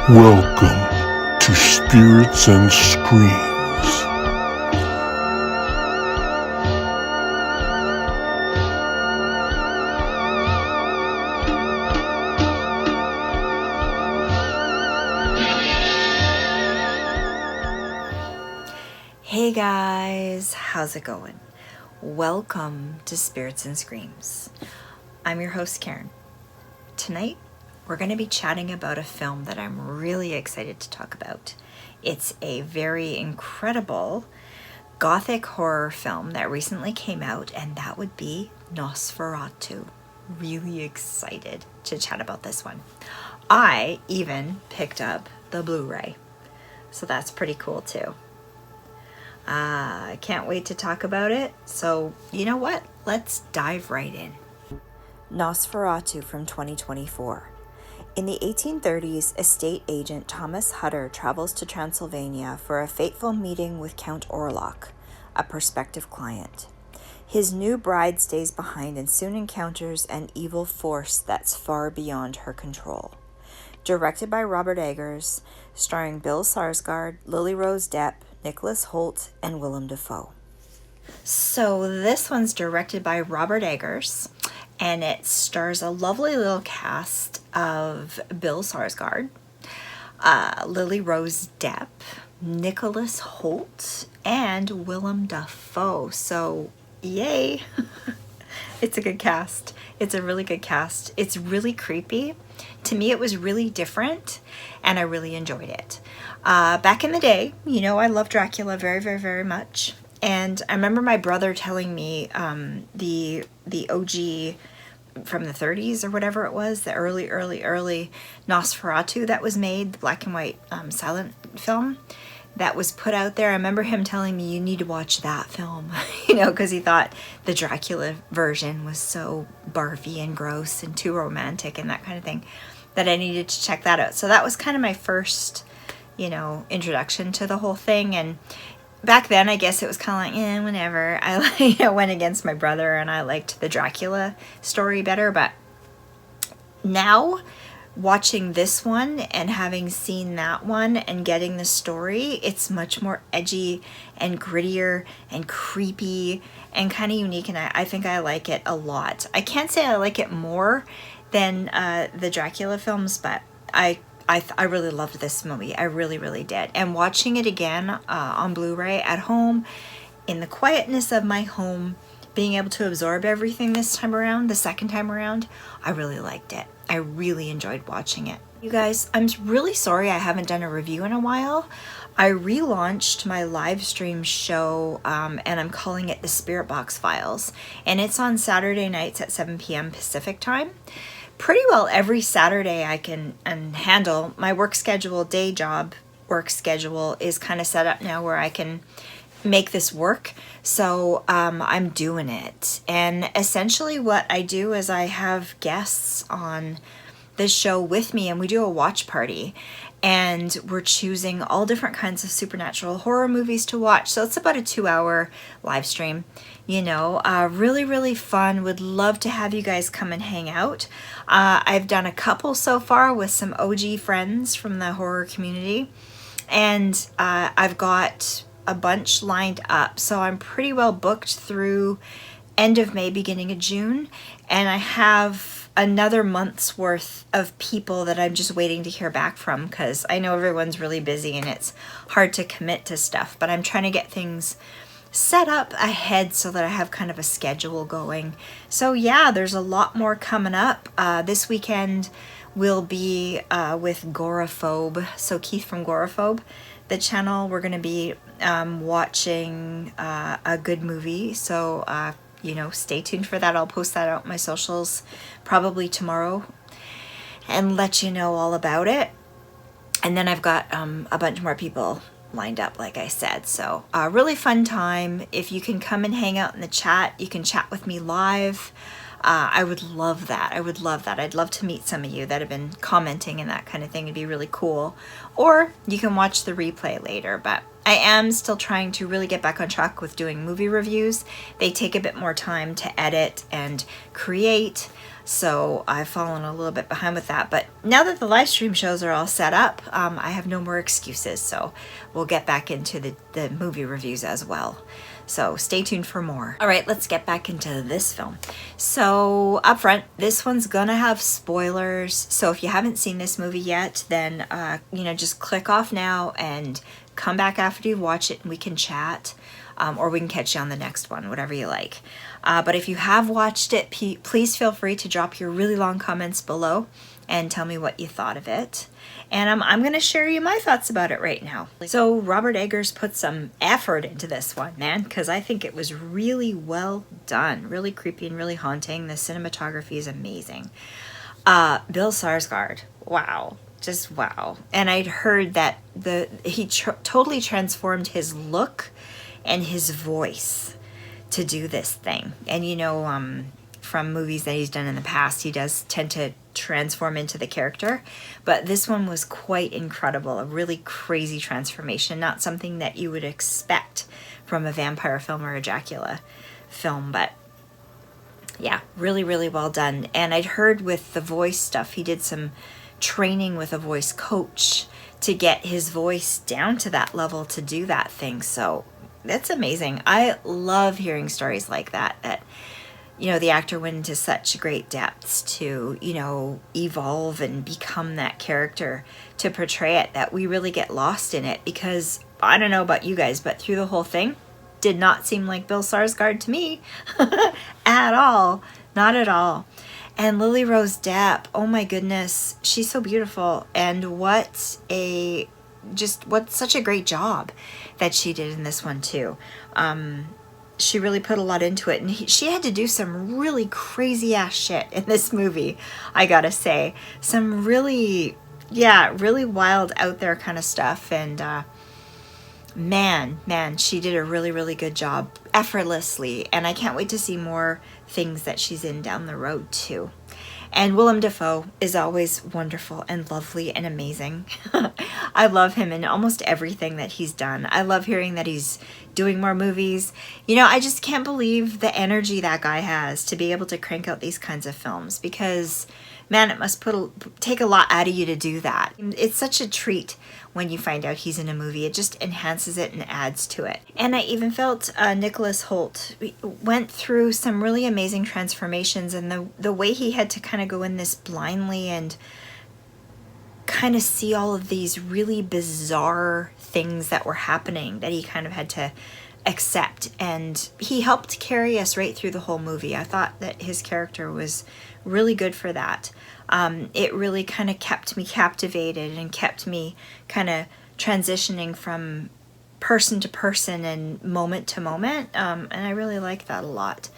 Welcome to Spirits and Screams. Hey guys, how's it going? Welcome to Spirits and Screams. I'm your host Karen. Tonight we're going to be chatting about a film that I'm really excited to talk about. It's a very incredible gothic horror film that recently came out, and that would be NOSFERATU. Really excited to chat about this one. I even picked up the Blu-ray, so that's pretty cool too. I can't wait to talk about it. So, you know what? Let's dive right in. NOSFERATU from 2024. In the 1830s, estate agent Thomas Hutter travels to Transylvania for a fateful meeting with Count Orlok, a prospective client. His new bride stays behind and soon encounters an evil force that's far beyond her control. Directed by Robert Eggers, starring Bill Skarsgard, Lily Rose Depp, Nicholas Hoult, and Willem Dafoe. So this one's directed by Robert Eggers, and it stars a lovely little cast of Bill Skarsgard, Lily Rose Depp, Nicholas Hoult, and Willem Dafoe. So yay! It's a good cast. It's a really good cast. It's really creepy. To me, it was really different, and I really enjoyed it. Back in the day, you know, I love Dracula very, very, very much. And I remember my brother telling me the OG from the 30s or whatever it was, the early NOSFERATU that was made, the black and white silent film that was put out there. I remember him telling me, you need to watch that film, you know, because he thought the Dracula version was so barfy and gross and too romantic and that kind of thing, that I needed to check that out. So that was kind of my first, you know, introduction to the whole thing. And back then, I guess it was kind of like, whenever. I went against my brother and I liked the Dracula story better. But now, watching this one and having seen that one and getting the story, it's much more edgy and grittier and creepy and kind of unique, and I think I like it a lot. I can't say I like it more than the Dracula films, but I really loved this movie. I really did. And watching it again on Blu-ray at home, in the quietness of my home, being able to absorb everything this time around, the second time around, I really liked it. I really enjoyed watching it. You guys, I'm really sorry I haven't done a review in a while. I relaunched my live stream show, and I'm calling it the Spirit Box Files. And it's on Saturday nights at 7 p.m. Pacific time. Pretty well every Saturday I can handle. My work schedule, day job work schedule is kind of set up now where I can make this work. So I'm doing it. And essentially what I do is I have guests on this show with me, and we do a watch party. And we're choosing all different kinds of supernatural horror movies to watch. So it's about a 2-hour live stream, you know, really fun. Would love to have you guys come and hang out. I've done a couple so far with some OG friends from the horror community, and I've got a bunch lined up. So I'm pretty well booked through end of May, beginning of June, and I have another month's worth of people that I'm just waiting to hear back from, because I know everyone's really busy and it's hard to commit to stuff, but I'm trying to get things set up ahead so that I have kind of a schedule going. So yeah, there's a lot more coming up. This weekend will be with Goraphobe, so Keith from Goraphobe, the channel. We're going to be watching a good movie, so you know, stay tuned for that. I'll post that out on my socials probably tomorrow and let you know all about it. And then I've got a bunch more people lined up, like I said. So a really fun time. If you can come and hang out in the chat, you can chat with me live. I would love that. I would love that. I'd love to meet some of you that have been commenting and that kind of thing. It'd be really cool. Or you can watch the replay later, but I am still trying to really get back on track with doing movie reviews. They take a bit more time to edit and create. So I've fallen a little bit behind with that. But now that the live stream shows are all set up, I have no more excuses. So we'll get back into the movie reviews as well. So stay tuned for more. All right, let's get back into this film. So up front, this one's gonna have spoilers. So if you haven't seen this movie yet, then, just click off now and come back after you watch it and we can chat. Or we can catch you on the next one, whatever you like. But if you have watched it, please feel free to drop your really long comments below and tell me what you thought of it. And I'm going to share you my thoughts about it right now. So Robert Eggers put some effort into this one, man, because I think it was really well done. Really creepy and really haunting. The cinematography is amazing. Bill Skarsgard, wow. Just wow. And I'd heard that he totally transformed his look and his voice to do this thing. And from movies that he's done in the past, he does tend to transform into the character, but this one was quite incredible. A really crazy transformation, not something that you would expect from a vampire film or a Dracula film, but yeah, really, really well done. And I'd heard with the voice stuff, he did some training with a voice coach to get his voice down to that level to do that thing. So that's amazing. I love hearing stories like that the actor went into such great depths to, evolve and become that character to portray it, that we really get lost in it. Because I don't know about you guys, but through the whole thing, did not seem like Bill Skarsgard to me at all. Not at all. And Lily Rose Depp, oh my goodness, she's so beautiful. And what such a great job that she did in this one too. She really put a lot into it, and she had to do some really crazy ass shit in this movie, I gotta say. Some really wild out there kind of stuff. And man, she did a really, really good job effortlessly. And I can't wait to see more things that she's in down the road too. And Willem Dafoe is always wonderful and lovely and amazing. I love him in almost everything that he's done. I love hearing that he's doing more movies. I just can't believe the energy that guy has to be able to crank out these kinds of films, because man, it must take a lot out of you to do that. It's such a treat when you find out he's in a movie. It just enhances it and adds to it. And I even felt Nicholas Hoult went through some really amazing transformations, and the way he had to kind of go in this blindly and kind of see all of these really bizarre things that were happening that he kind of had to accept. And he helped carry us right through the whole movie. I thought that his character was really good for that. It really kind of kept me captivated and kept me kind of transitioning from person to person and moment to moment. And I really like that a lot.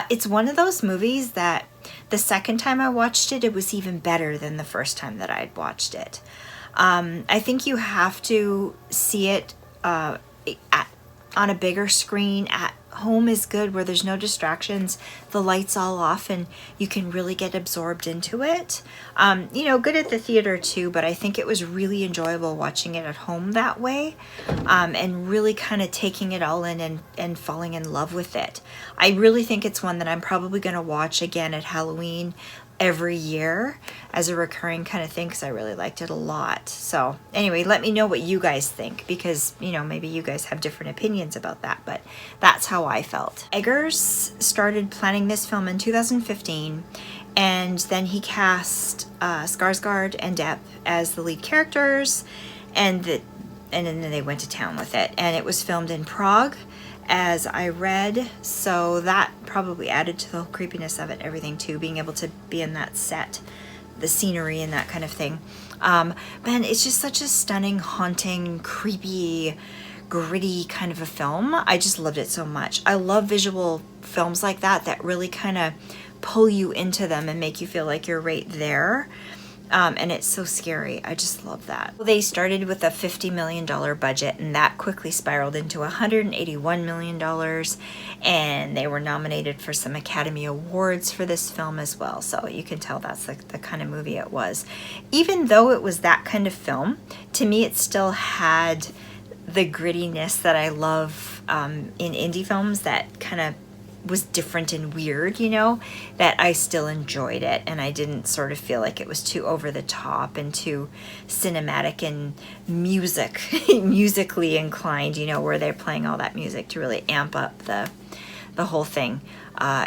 It's one of those movies that the second time I watched it, it was even better than the first time that I'd watched it. I think you have to see it on a bigger screen. At home is good, where there's no distractions, the lights all off, and you can really get absorbed into it. Good at the theater too, but I think it was really enjoyable watching it at home that way, and really kind of taking it all in and falling in love with it. I really think it's one that I'm probably going to watch again at Halloween every year as a recurring kind of thing, because I really liked it a lot. So anyway, let me know what you guys think, because maybe you guys have different opinions about that, but that's how I felt. Eggers started planning this film in 2015, and then he cast Skarsgard and Depp as the lead characters, and then they went to town with it. And it was filmed in Prague, as I read, so that probably added to the creepiness of it, everything too, being able to be in that set, the scenery and that kind of thing. Man, it's just such a stunning, haunting, creepy, gritty kind of a film. I just loved it so much. I love visual films like that really kind of pull you into them and make you feel like you're right there. And it's so scary. I just love that. They started with a $50 million budget, and that quickly spiraled into $181 million. And they were nominated for some Academy Awards for this film as well. So you can tell that's the kind of movie it was. Even though it was that kind of film, to me it still had the grittiness that I love in indie films, that kind of was different and weird, you know, that I still enjoyed it, and I didn't sort of feel like it was too over the top and too cinematic and musically inclined, you know, where they're playing all that music to really amp up the whole thing.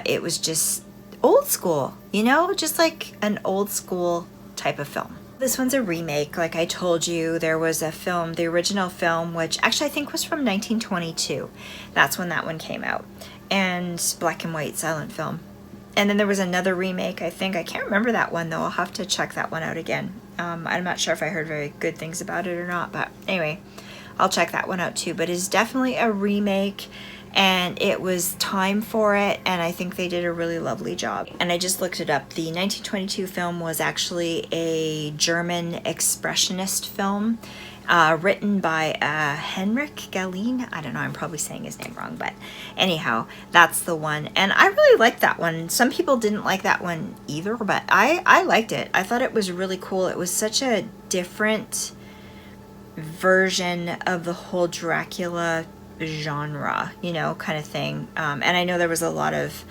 It was just old school, you know, just like an old school type of film. This one's a remake. Like I told you, there was a film, the original film, which actually I think was from 1922. That's when that one came out. And black and white silent film. And then there was another remake, I think. I can't remember that one, though. I'll have to check that one out again. I'm not sure if I heard very good things about it or not. But anyway, I'll check that one out too. But it's definitely a remake. And it was time for it, and I think they did a really lovely job. And I just looked it up. The 1922 film was actually a German expressionist film written by Henrik Galeen. I don't know, I'm probably saying his name wrong, but anyhow, that's the one. And I really liked that one. Some people didn't like that one either, but I liked it. I thought it was really cool. It was such a different version of the whole Dracula genre, you know, kind of thing. And I know there was a lot of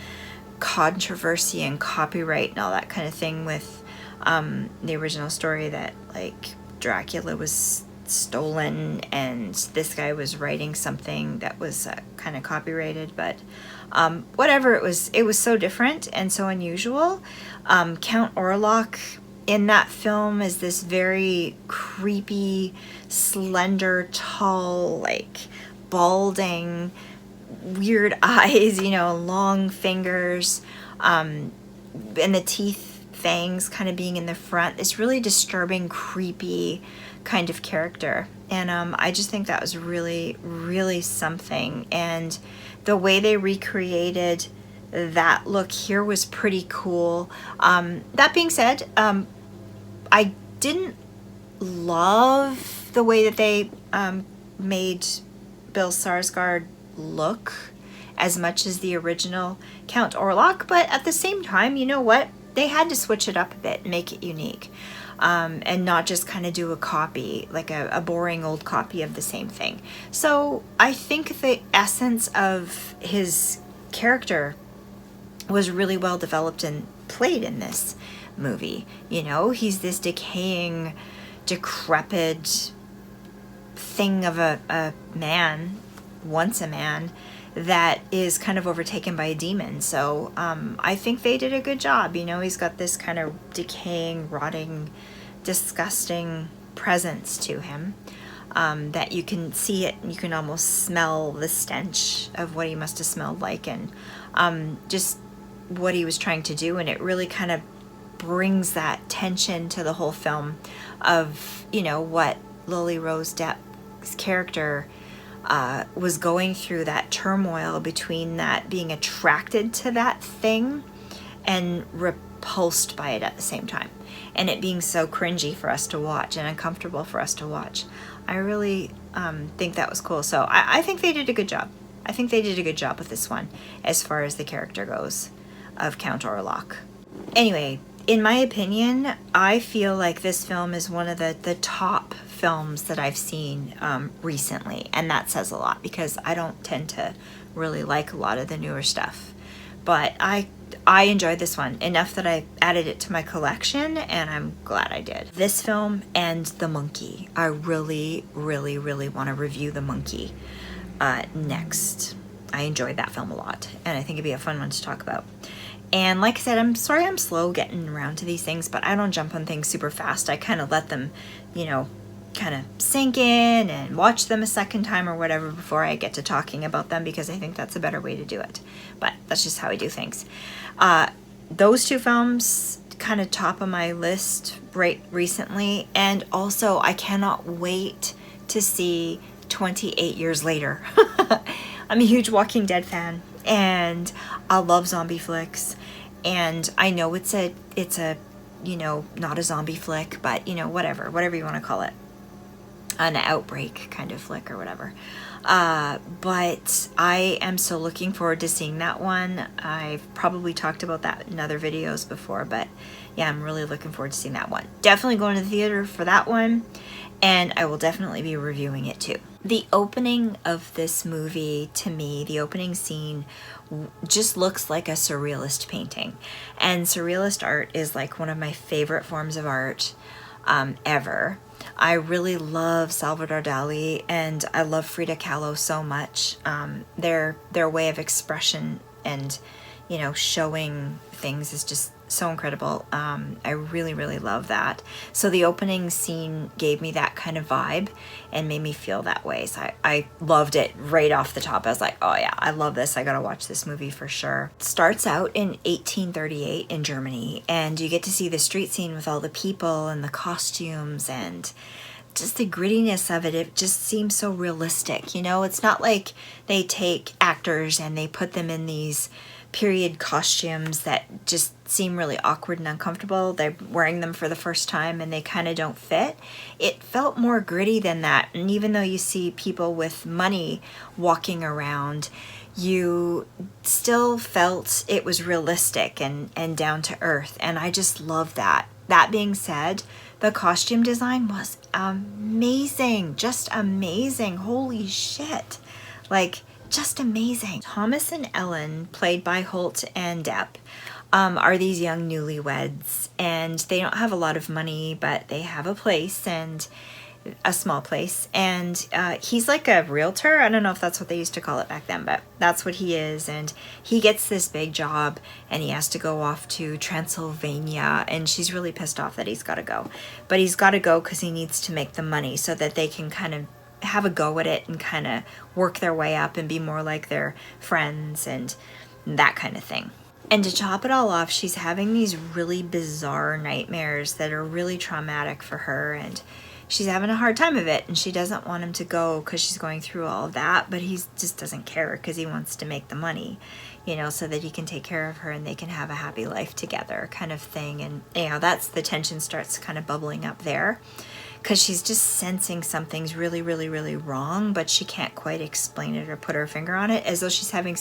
controversy and copyright and all that kind of thing with the original story, that like Dracula was stolen and this guy was writing something that was kind of copyrighted, but whatever, it was so different and so unusual. Count Orlok in that film is this very creepy, slender, tall, like balding, weird eyes, you know, long fingers, and the teeth, fangs kind of being in the front. This really disturbing, creepy kind of character. And I just think that was really, really something. And the way they recreated that look here was pretty cool. That being said, I didn't love the way that they made Bill Skarsgard look as much as the original Count Orlok, but at the same time, you know what? They had to switch it up a bit and make it unique, and not just kind of do a copy, like a boring old copy of the same thing. So I think the essence of his character was really well developed and played in this movie. You know, he's this decaying, decrepit thing of a man, once a man, that is kind of overtaken by a demon. So I think they did a good job. You know, he's got this kind of decaying, rotting, disgusting presence to him, that you can see it, you can almost smell the stench of what he must have smelled like, and just what he was trying to do. And it really kind of brings that tension to the whole film of, you know, what Lily Rose Depp's character was going through, that turmoil between that being attracted to that thing and repulsed by it at the same time, and it being so cringy for us to watch and uncomfortable for us to watch. I really think that was cool. So I think they did a good job. I think they did a good job with this one as far as the character goes of Count Orlok. Anyway, in my opinion, I feel like this film is one of the top films that I've seen recently, and that says a lot because I don't tend to really like a lot of the newer stuff. But I enjoyed this one enough that I added it to my collection, and I'm glad I did. This film and The Monkey. I really, really, really want to review The Monkey next. I enjoyed that film a lot, and I think it'd be a fun one to talk about. And like I said, I'm sorry I'm slow getting around to these things, but I don't jump on things super fast. I kind of let them, you know, kind of sink in and watch them a second time or whatever before I get to talking about them, because I think that's a better way to do it. But that's just how I do things. Those two films kind of top of my list right recently, and also I cannot wait to see 28 Years Later. I'm a huge Walking Dead fan, and I love zombie flicks, and I know it's a you know, not a zombie flick, but you know, whatever you want to call it, an outbreak kind of flick or whatever. But I am so looking forward to seeing that one. I've probably talked about that in other videos before, but yeah, I'm really looking forward to seeing that one. Definitely going to the theater for that one, and I will definitely be reviewing it too. The opening of this movie, to me, the opening scene just looks like a surrealist painting. And surrealist art is like one of my favorite forms of art ever. I really love Salvador Dali, and I love Frida Kahlo so much. Their way of expression and, you know, showing things is just so incredible. I really, really love that. So the opening scene gave me that kind of vibe and made me feel that way. So I loved it right off the top. I was like, oh yeah, I love this. I gotta watch this movie for sure. It starts out in 1838 in Germany, and you get to see the street scene with all the people and the costumes and just the grittiness of it. It just seems so realistic. You know, it's not like they take actors and they put them in these period costumes that just seem really awkward and uncomfortable. They're wearing them for the first time and they kind of don't fit. It felt more gritty than that. And even though you see people with money walking around, you still felt it was realistic and down to earth. And I just love that. That being said, the costume design was amazing. Just amazing. Holy shit. Like, just amazing. Thomas and Ellen, played by Hoult and Depp, are these young newlyweds, and they don't have a lot of money, but they have a place, and a small place, and he's like a realtor. I don't know if that's what they used to call it back then, but that's what he is. And he gets this big job and he has to go off to Transylvania, and she's really pissed off that he's got to go, but he's got to go because he needs to make the money so that they can kind of have a go at it and kind of work their way up and be more like their friends and that kind of thing. And to top it all off, she's having these really bizarre nightmares that are really traumatic for her, and she's having a hard time of it, and she doesn't want him to go because she's going through all of that, but he just doesn't care because he wants to make the money, you know, so that he can take care of her and they can have a happy life together kind of thing. And, you know, that's the tension starts kind of bubbling up there, because she's just sensing something's really, really, really wrong, but she can't quite explain it or put her finger on it, as though she's having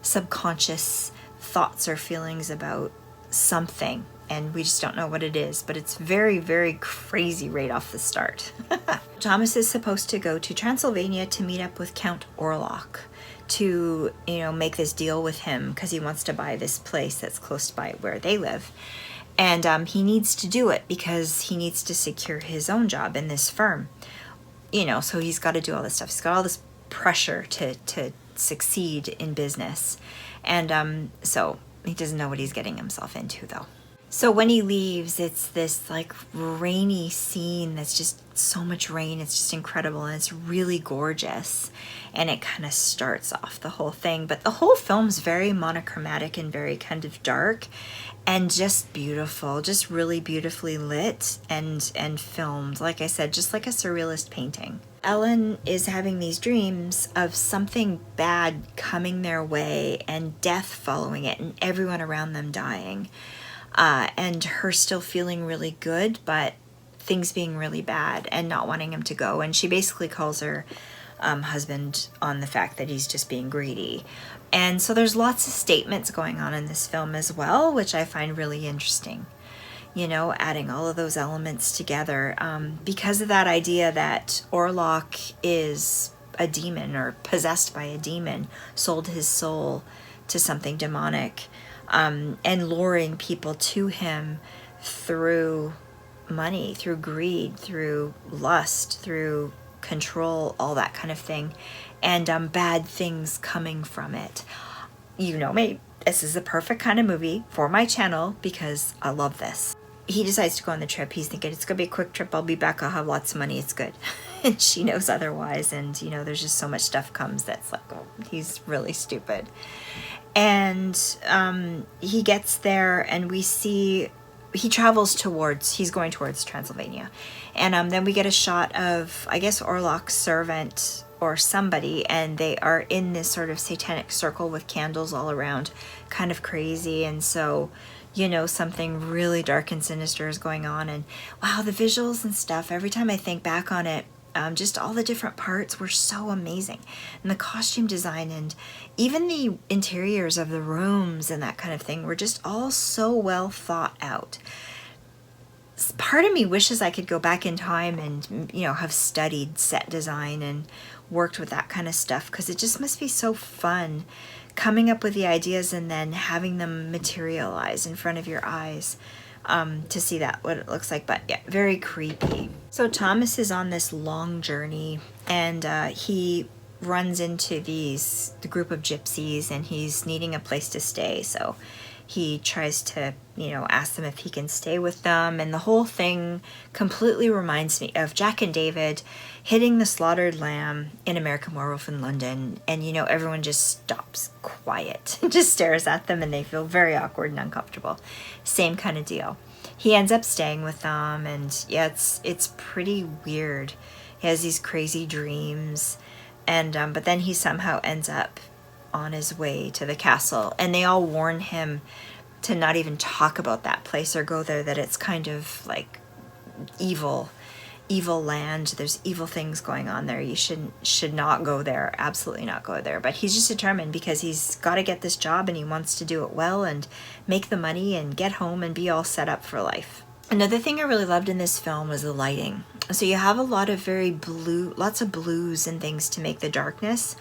subconscious thoughts or feelings about something, and we just don't know what it is. But it's very, very crazy right off the start. Thomas is supposed to go to Transylvania to meet up with Count Orlok to, you know, make this deal with him because he wants to buy this place that's close by where they live. And he needs to do it because he needs to secure his own job in this firm. You know, so he's got to do all this stuff. He's got all this pressure to succeed in business. And so he doesn't know what he's getting himself into, though. So when he leaves, it's this like rainy scene that's just so much rain. It's just incredible, and it's really gorgeous. And it kind of starts off the whole thing. But the whole film's very monochromatic and very kind of dark and just beautiful, just really beautifully lit and filmed. Like I said, just like a surrealist painting. Ellen is having these dreams of something bad coming their way and death following it and everyone around them dying. And her still feeling really good, but things being really bad and not wanting him to go. And she basically calls her husband on the fact that he's just being greedy. And so there's lots of statements going on in this film as well, which I find really interesting. You know, adding all of those elements together because of that idea that Orlok is a demon or possessed by a demon, sold his soul to something demonic, and luring people to him through money, through greed, through lust, through control, all that kind of thing, and bad things coming from it. You know me, this is the perfect kind of movie for my channel because I love this. He decides to go on the trip. He's thinking it's gonna be a quick trip, I'll be back, I'll have lots of money, it's good. And she knows otherwise, and you know, there's just so much stuff comes that's like, oh, he's really stupid. And he gets there, and we see he's going towards Transylvania. And then we get a shot of, I guess, Orlok's servant or somebody, and they are in this sort of satanic circle with candles all around, kind of crazy. And so, you know, something really dark and sinister is going on. And wow, the visuals and stuff, every time I think back on it, just all the different parts were so amazing. And the costume design and even the interiors of the rooms and that kind of thing were just all so well thought out. part of me wishes I could go back in time and, you know, have studied set design and worked with that kind of stuff, because it just must be so fun coming up with the ideas and then having them materialize in front of your eyes, to see that, what it looks like. But yeah, very creepy. So Thomas is on this long journey, and he runs into the group of gypsies, and he's needing a place to stay. So he tries to, you know, ask them if he can stay with them. And the whole thing completely reminds me of Jack and David hitting the slaughtered lamb in American Werewolf in London. And, you know, everyone just stops quiet and just stares at them, and they feel very awkward and uncomfortable. Same kind of deal. He ends up staying with them, and yeah, it's pretty weird. He has these crazy dreams, and but then he somehow ends up on his way to the castle, and they all warn him to not even talk about that place or go there, that it's kind of like evil land. There's evil things going on there. You should not go there. Absolutely not go there. But he's just determined, because he's got to get this job, and he wants to do it well and make the money and get home and be all set up for life. Another thing I really loved in this film was the lighting. So you have a lot of lots of blues and things to make the darkness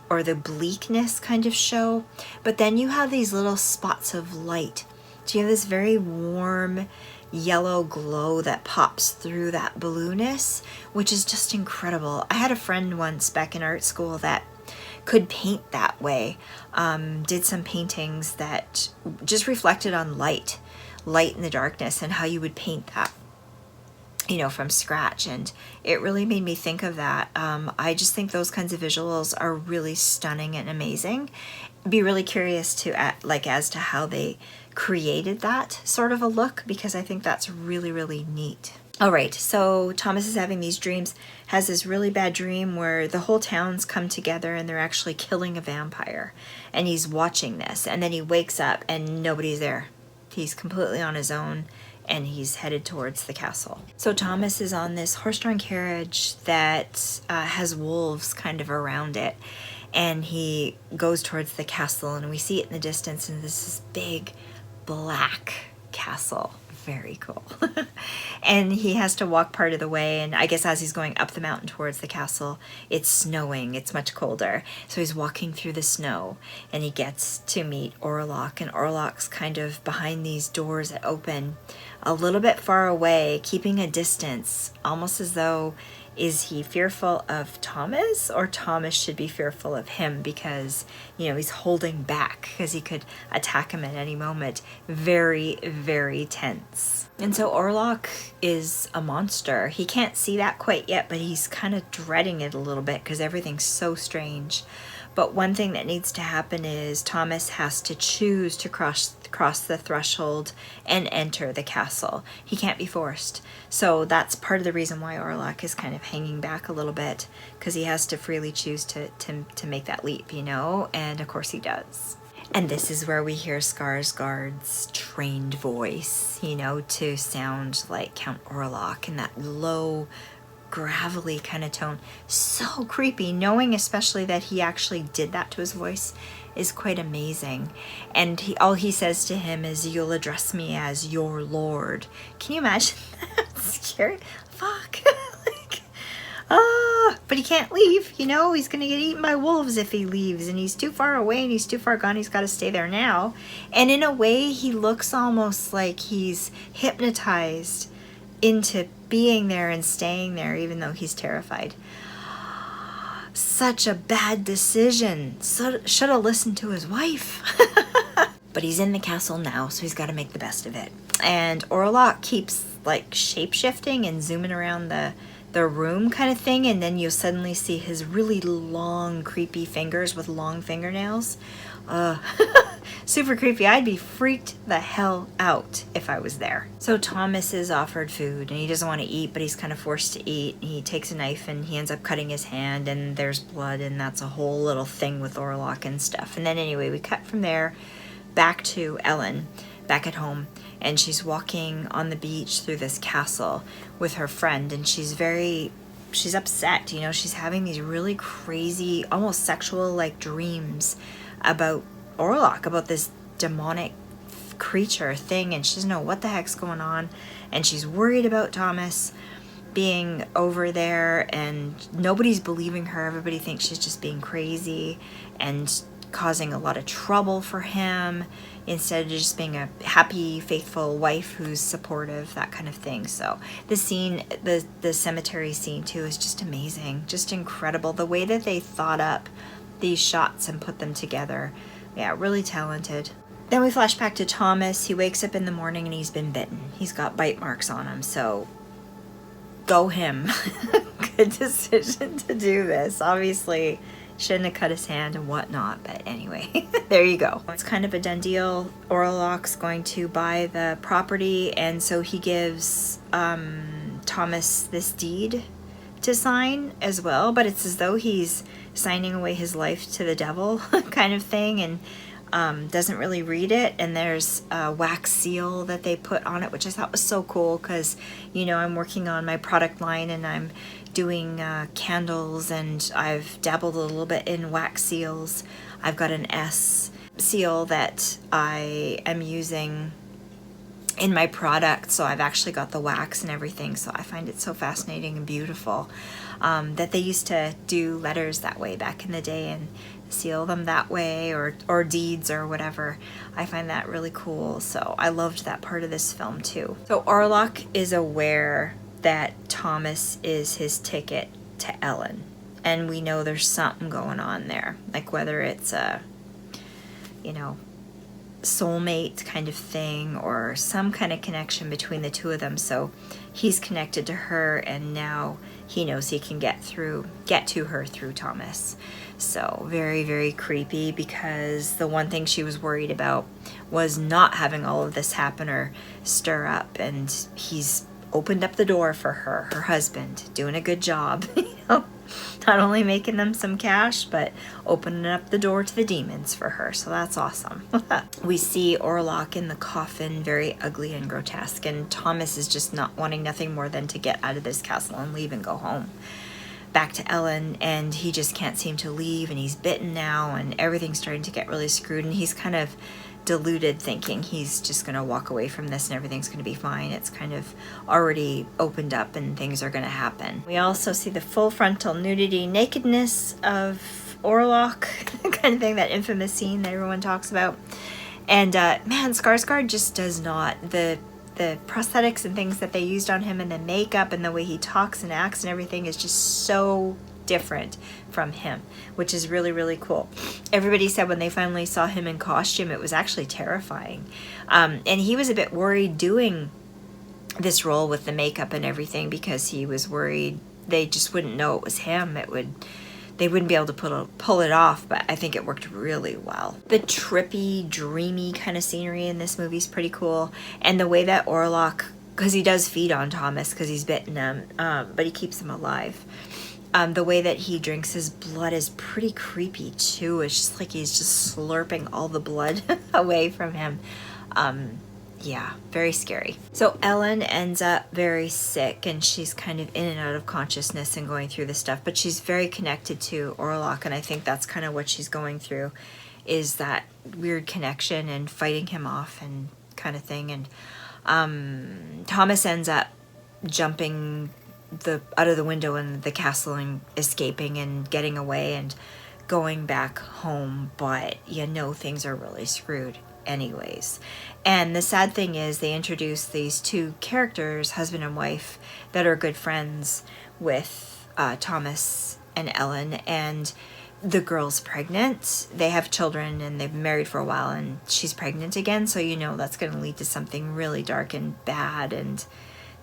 or the bleakness kind of show. But then you have these little spots of light. So you have this very warm yellow glow that pops through that blueness, which is just incredible. I had a friend once back in art school that could paint that way. Did some paintings that just reflected on light in the darkness, and how you would paint that, you know, from scratch. And it really made me think of that. I just think those kinds of visuals are really stunning and amazing. Be really curious to as to how they created that sort of a look, because I think that's really, really neat. All right, so Thomas is having these dreams, has this really bad dream where the whole town's come together and they're actually killing a vampire, and he's watching this, and then he wakes up and nobody's there. He's completely on his own, and he's headed towards the castle. So Thomas is on this horse-drawn carriage that has wolves kind of around it, and he goes towards the castle, and we see it in the distance, and this is big black castle. Very cool. And he has to walk part of the way, and I guess as he's going up the mountain towards the castle, it's snowing. It's much colder. So he's walking through the snow, and he gets to meet Orlok, and Orlok's kind of behind these doors that open a little bit far away, keeping a distance, almost as though, is he fearful of Thomas, or Thomas should be fearful of him, because, you know, he's holding back because he could attack him at any moment. Very, very tense. And so Orlok is a monster. He can't see that quite yet, but he's kind of dreading it a little bit because everything's so strange. But one thing that needs to happen is Thomas has to choose to cross the threshold and enter the castle. He can't be forced. So that's part of the reason why Orlok is kind of hanging back a little bit, because he has to freely choose to make that leap, you know? And of course he does. And this is where we hear Skarsgard's trained voice, you know, to sound like Count Orlok in that low, gravelly kind of tone. So creepy. Knowing especially that he actually did that to his voice is quite amazing. And all he says to him is, "You'll address me as your lord." Can you imagine that? Scary. Fuck. But he can't leave, you know, he's gonna get eaten by wolves if he leaves, and he's too far away and he's too far gone. He's got to stay there now. And in a way, he looks almost like he's hypnotized into being there and staying there, even though he's terrified. Such a bad decision. Should have listened to his wife. But he's in the castle now, so he's got to make the best of it. And Orlok keeps like shape-shifting and zooming around the room kind of thing, and then you'll suddenly see his really long, creepy fingers with long fingernails. Super creepy. I'd be freaked the hell out if I was there. So Thomas is offered food, and he doesn't want to eat, but he's kind of forced to eat. He takes a knife, and he ends up cutting his hand, and there's blood, and that's a whole little thing with Orlok and stuff. And then anyway, we cut from there back to Ellen, back at home, and she's walking on the beach through this castle with her friend, and she's upset, you know, she's having these really crazy, almost sexual like dreams about Orlok, about this demonic creature thing, and she doesn't know what the heck's going on, and she's worried about Thomas being over there, and nobody's believing her. Everybody thinks she's just being crazy and causing a lot of trouble for him, instead of just being a happy, faithful wife who's supportive, that kind of thing. So the scene, the cemetery scene too, is just amazing, just incredible. The way that they thought up these shots and put them together, yeah, really talented. Then we flash back to Thomas. He wakes up in the morning and he's been bitten. He's got bite marks on him, so go him. Good decision to do this. Obviously, shouldn't have cut his hand and whatnot, but anyway, there you go. It's kind of a done deal. Orlok's going to buy the property, and so he gives Thomas this deed to sign as well, but it's as though he's signing away his life to the devil kind of thing, and doesn't really read it. And there's a wax seal that they put on it, which I thought was so cool, because, you know, I'm working on my product line and I'm doing candles, and I've dabbled a little bit in wax seals. I've got an S seal that I am using in my product, so I've actually got the wax and everything. So I find it so fascinating and beautiful that they used to do letters that way back in the day and seal them that way, or deeds or whatever. I find that really cool, so I loved that part of this film too. So Orlok is aware that Thomas is his ticket to Ellen, and we know there's something going on there, like whether it's a, you know, soulmate kind of thing or some kind of connection between the two of them. So he's connected to her, and now he knows he can get to her through Thomas. So very, very creepy, because the one thing she was worried about was not having all of this happen or stir up, and he's opened up the door for her husband, doing a good job, you know, not only making them some cash, but opening up the door to the demons for her. So that's awesome. We see Orlok in the coffin, very ugly and grotesque, and Thomas is just not wanting nothing more than to get out of this castle and leave and go home back to Ellen, and he just can't seem to leave, and he's bitten now, and everything's starting to get really screwed, and he's kind of deluded, thinking he's just going to walk away from this and everything's going to be fine. It's kind of already opened up and things are going to happen. We also see the full frontal nudity, nakedness of Orlok, kind of thing, that infamous scene that everyone talks about. And man, Skarsgard just does not, the prosthetics and things that they used on him, and the makeup and the way he talks and acts and everything is just so different from him, which is really, really cool. Everybody said when they finally saw him in costume, it was actually terrifying. And he was a bit worried doing this role with the makeup and everything, because he was worried they just wouldn't know it was him. They wouldn't be able to pull it off, but I think it worked really well. The trippy, dreamy kind of scenery in this movie is pretty cool. And the way that Orlok, because he does feed on Thomas because he's bitten him, but he keeps him alive. The way that he drinks his blood is pretty creepy too. It's just like he's just slurping all the blood away from him. Yeah, very scary. So Ellen ends up very sick, and she's kind of in and out of consciousness and going through this stuff, but she's very connected to Orlok, and I think that's kind of what she's going through, is that weird connection and fighting him off and kind of thing. And Thomas ends up jumping out of the window in the castle and escaping and getting away and going back home, but you know things are really screwed anyways. And the sad thing is they introduce these two characters, husband and wife, that are good friends with Thomas and Ellen, and the girl's pregnant. They have children and they've been married for a while, and she's pregnant again, so you know that's going to lead to something really dark and bad and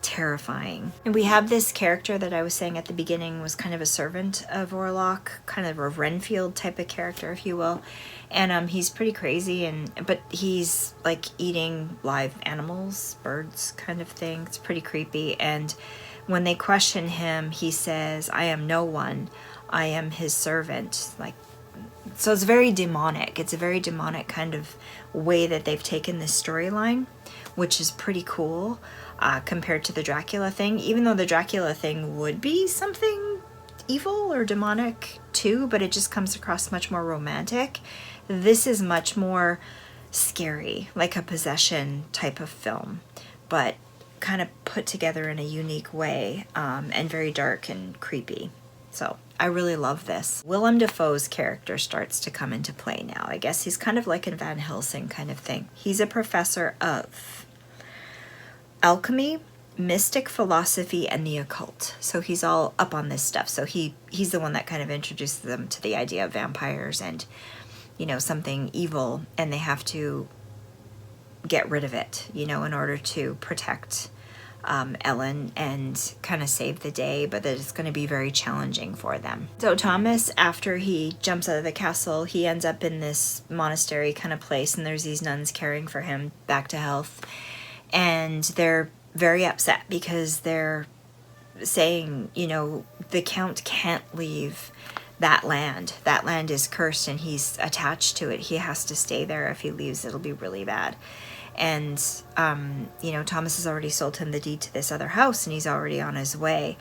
terrifying. And we have this character that I was saying at the beginning was kind of a servant of Orlok, kind of a Renfield type of character, if you will. And he's pretty crazy, but he's like eating live animals, birds kind of thing. It's pretty creepy. And when they question him, he says, "I am no one. I am his servant." Like, so it's very demonic. It's a very demonic kind of way that they've taken this storyline, which is pretty cool. Compared to the Dracula thing, even though the Dracula thing would be something evil or demonic too, but it just comes across much more romantic. This is much more scary, like a possession type of film, but kind of put together in a unique way, and very dark and creepy. So I really love this. Willem Dafoe's character starts to come into play now. I guess he's kind of like in Van Helsing kind of thing. He's a professor of alchemy, mystic philosophy, and the occult. So he's all up on this stuff. So he's the one that kind of introduces them to the idea of vampires and, you know, something evil, and they have to get rid of it, you know, in order to protect Ellen and kind of save the day, but that it's going to be very challenging for them. So Thomas, after he jumps out of the castle, he ends up in this monastery kind of place, and there's these nuns caring for him back to health, and they're very upset because they're saying, you know, the Count can't leave that land. That land is cursed and he's attached to it. He has to stay there. If he leaves, it'll be really bad. And, you know, Thomas has already sold him the deed to this other house, and he's already on his way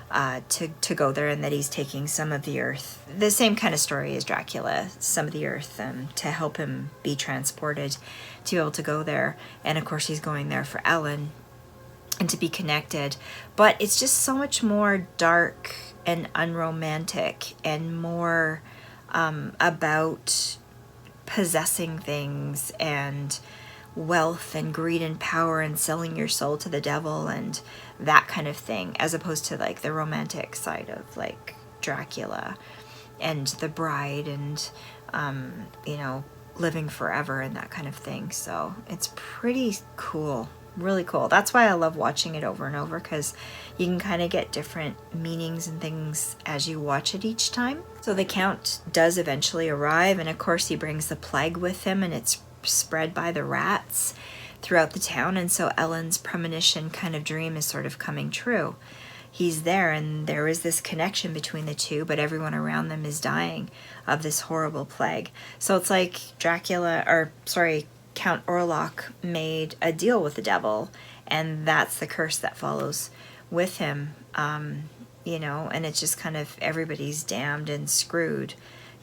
to go there, and that he's taking some of the earth. The same kind of story as Dracula, some of the earth, to help him be transported to be able to go there. And of course, he's going there for Ellen and to be connected. But it's just so much more dark and unromantic and more about possessing things and wealth and greed and power and selling your soul to the devil and that kind of thing, as opposed to like the romantic side of like Dracula and the bride and you know, living forever and that kind of thing. So it's pretty cool, really cool. That's why I love watching it over and over, because you can kind of get different meanings and things as you watch it each time. So the Count does eventually arrive, and of course he brings the plague with him, and it's spread by the rats throughout the town. And so Ellen's premonition kind of dream is sort of coming true. He's there, and there is this connection between the two, but everyone around them is dying of this horrible plague. So it's like Count Orlok made a deal with the devil, and that's the curse that follows with him, you know, and it's just kind of everybody's damned and screwed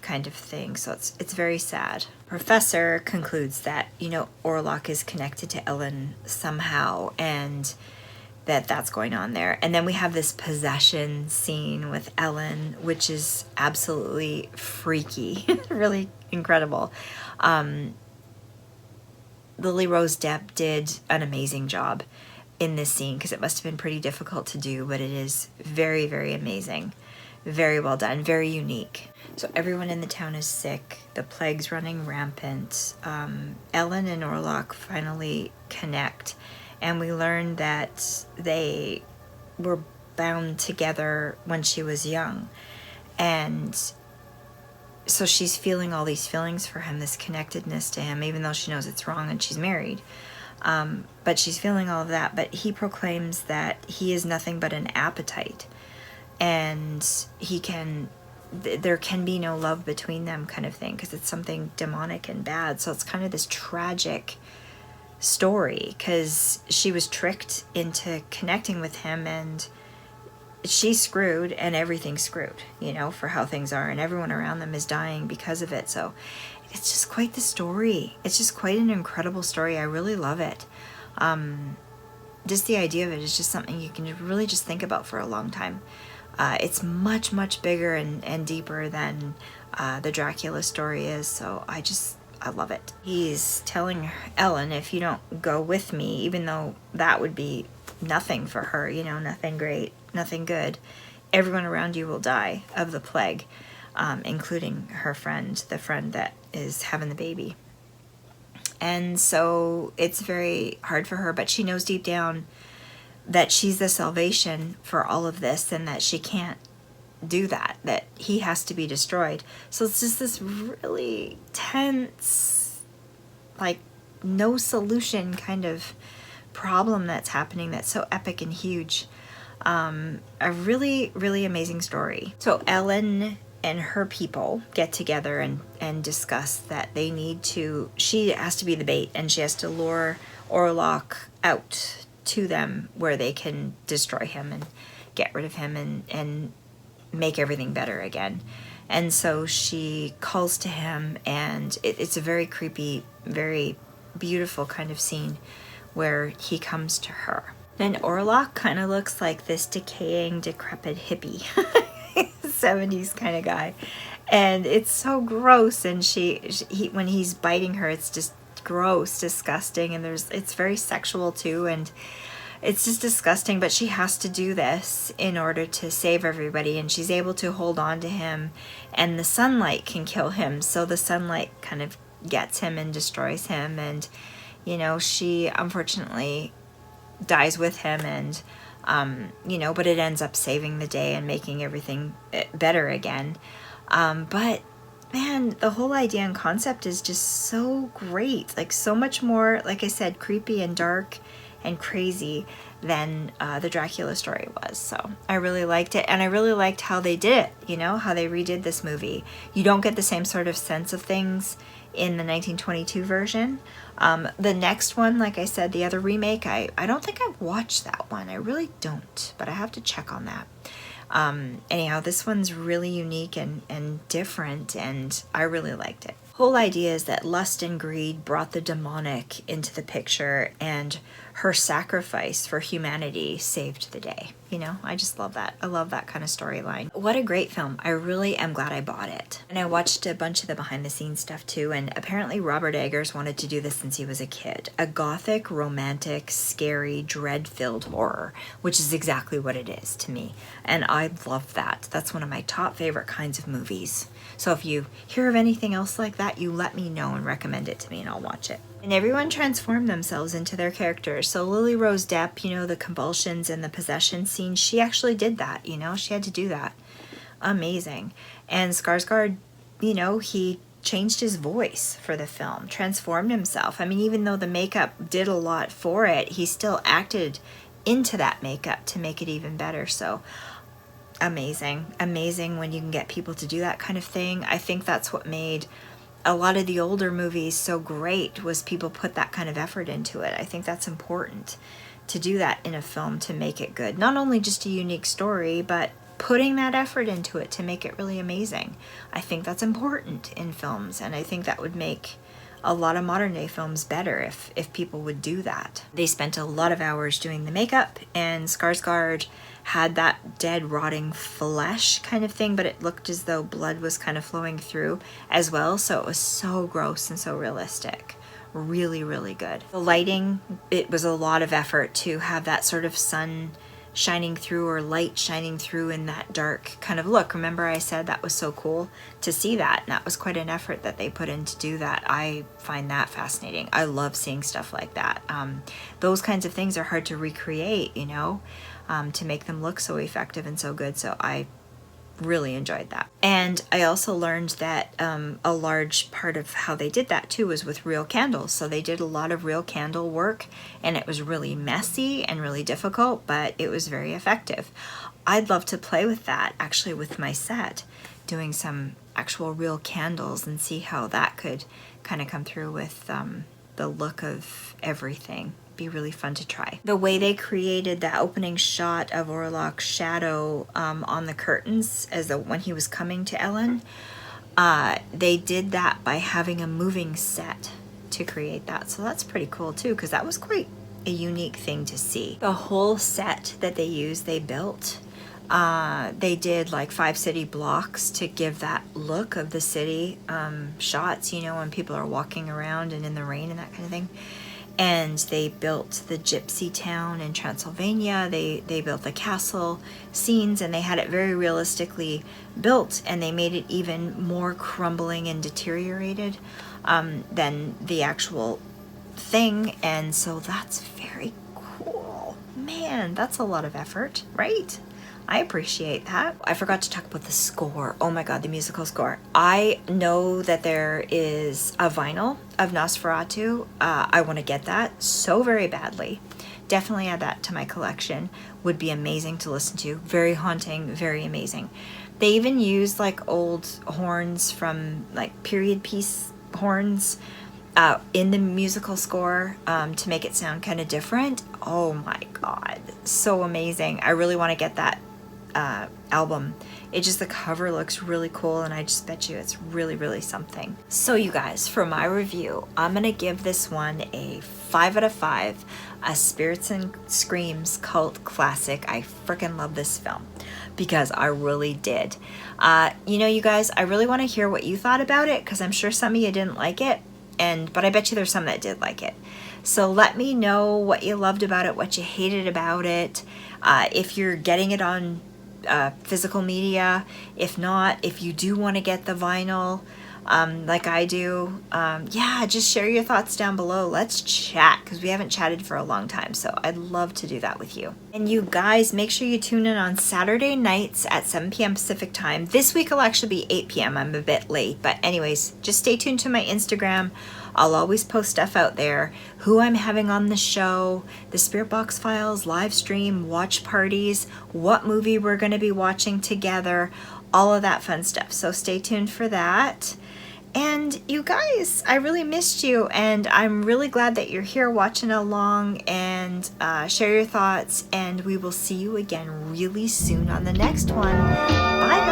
kind of thing. So it's very sad. Professor concludes that, you know, Orlok is connected to Ellen somehow, and that's going on there. And then we have this possession scene with Ellen, which is absolutely freaky, really incredible. Lily Rose Depp did an amazing job in this scene, because it must have been pretty difficult to do, but it is very, very amazing. Very well done, very unique. So everyone in the town is sick. The plague's running rampant. Ellen and Orlok finally connect, and we learn that they were bound together when she was young. And so she's feeling all these feelings for him, this connectedness to him, even though she knows it's wrong and she's married. But she's feeling all of that. But he proclaims that he is nothing but an appetite, and there can be no love between them kind of thing, because it's something demonic and bad. So it's kind of this tragic story, because she was tricked into connecting with him, and she's screwed and everything's screwed, you know, for how things are, and everyone around them is dying because of it. So it's just quite the story. It's just quite an incredible story. I really love it. Just the idea of it is just something you can really just think about for a long time. It's much, much bigger and deeper than the Dracula story is. So I love it. He's telling Ellen, if you don't go with me, even though that would be nothing for her, you know, nothing great, nothing good, everyone around you will die of the plague, including her friend, the friend that is having the baby. And so it's very hard for her, but she knows deep down that she's the salvation for all of this, and that she can't do that he has to be destroyed. So it's just this really tense, like no solution kind of problem that's happening, that's so epic and huge. A really, really amazing story. So Ellen and her people get together and discuss that she has to be the bait, and she has to lure Orlok out to them where they can destroy him and get rid of him and make everything better again. And so she calls to him, and it's a very creepy, very beautiful kind of scene where he comes to her. And Orlok kind of looks like this decaying, decrepit hippie, 70s kind of guy. And it's so gross, and when he's biting her, it's just gross, disgusting, and it's very sexual too, and it's just disgusting, but she has to do this in order to save everybody, and she's able to hold on to him, and the sunlight can kill him, so the sunlight kind of gets him and destroys him, and she unfortunately dies with him, and but it ends up saving the day and making everything better again. But man, the whole idea and concept is just so great, like so much more, like I said, creepy and dark and crazy than the Dracula story was. So I really liked it, and I really liked how they did it, how they redid this movie. You don't get the same sort of sense of things in the 1922 version. The next one, like I said, the other remake, I don't think I've watched that one. I really don't, but I have to check on that. Anyhow, this one's really unique and different, and I really liked it. Whole idea is that lust and greed brought the demonic into the picture, and her sacrifice for humanity saved the day. I just love that. I love that kind of storyline. What a great film. I really am glad I bought it. And I watched a bunch of the behind the scenes stuff too, and apparently Robert Eggers wanted to do this since he was a kid. A gothic, romantic, scary, dread-filled horror, which is exactly what it is to me. And I love that. That's one of my top favorite kinds of movies. So if you hear of anything else like that, you let me know and recommend it to me, and I'll watch it. And everyone transformed themselves into their characters. So Lily Rose Depp, the convulsions and the possession scene, she actually did that, she had to do that. Amazing. And Skarsgård, he changed his voice for the film, transformed himself. I mean, even though the makeup did a lot for it, he still acted into that makeup to make it even better. So amazing when you can get people to do that kind of thing. I think that's what made a lot of the older movies so great, was people put that kind of effort into it. I think that's important to do that in a film to make it good. Not only just a unique story, but putting that effort into it to make it really amazing. I think that's important in films, and I think that would make a lot of modern day films better if people would do that. They spent a lot of hours doing the makeup, and Skarsgård had that dead rotting flesh kind of thing, but it looked as though blood was kind of flowing through as well, so it was so gross and so realistic. Really, really good. The lighting, it was a lot of effort to have that sort of sun shining through, or light shining through in that dark kind of look. Remember I said that was so cool to see that, and that was quite an effort that they put in to do that. I find that fascinating. I love seeing stuff like that. Those kinds of things are hard to recreate, to make them look so effective and so good. So I really enjoyed that. And I also learned that a large part of how they did that too was with real candles. So they did a lot of real candle work, and it was really messy and really difficult, but it was very effective. I'd love to play with that actually with my set, doing some actual real candles, and see how that could kind of come through with the look of everything. Be really fun to try. The way they created that opening shot of Orlok's shadow on the curtains when he was coming to Ellen, they did that by having a moving set to create that. So that's pretty cool too, because that was quite a unique thing to see. The whole set that they built, they did like 5 city blocks to give that look of the city shots, when people are walking around and in the rain and that kind of thing. And they built the gypsy town in Transylvania. They built the castle scenes, and they had it very realistically built, and they made it even more crumbling and deteriorated than the actual thing. And so that's very cool. Man, that's a lot of effort, right? I appreciate that. I forgot to talk about the score. Oh my God, the musical score. I know that there is a vinyl of NOSFERATU. I want to get that so very badly. Definitely add that to my collection. Would be amazing to listen to. Very haunting, very amazing. They even use like old horns from like period piece horns in the musical score to make it sound kind of different. Oh my God, so amazing. I really want to get that album. It just, the cover looks really cool, and I just bet you it's really, really something. So you guys, for my review, I'm gonna give this one a 5 out of 5, a Spirits and Screams cult classic. I freaking love this film because I really did. You know, you guys, I really want to hear what you thought about it, because I'm sure some of you didn't like it, but I bet you there's some that did like it. So let me know what you loved about it, what you hated about it, if you're getting it on physical media. If not, if you do want to get the vinyl, like I do, yeah, just share your thoughts down below. Let's chat, because we haven't chatted for a long time, so I'd love to do that with you. And you guys, make sure you tune in on Saturday nights at 7 p.m. Pacific time. This week will actually be 8 p.m. I'm a bit late, but anyways, just stay tuned to my Instagram. I'll always post stuff out there, who I'm having on the show, the Spirit Box Files, live stream, watch parties, what movie we're going to be watching together, all of that fun stuff. So stay tuned for that. And you guys, I really missed you, and I'm really glad that you're here watching along, and share your thoughts, and we will see you again really soon on the next one. Bye, guys.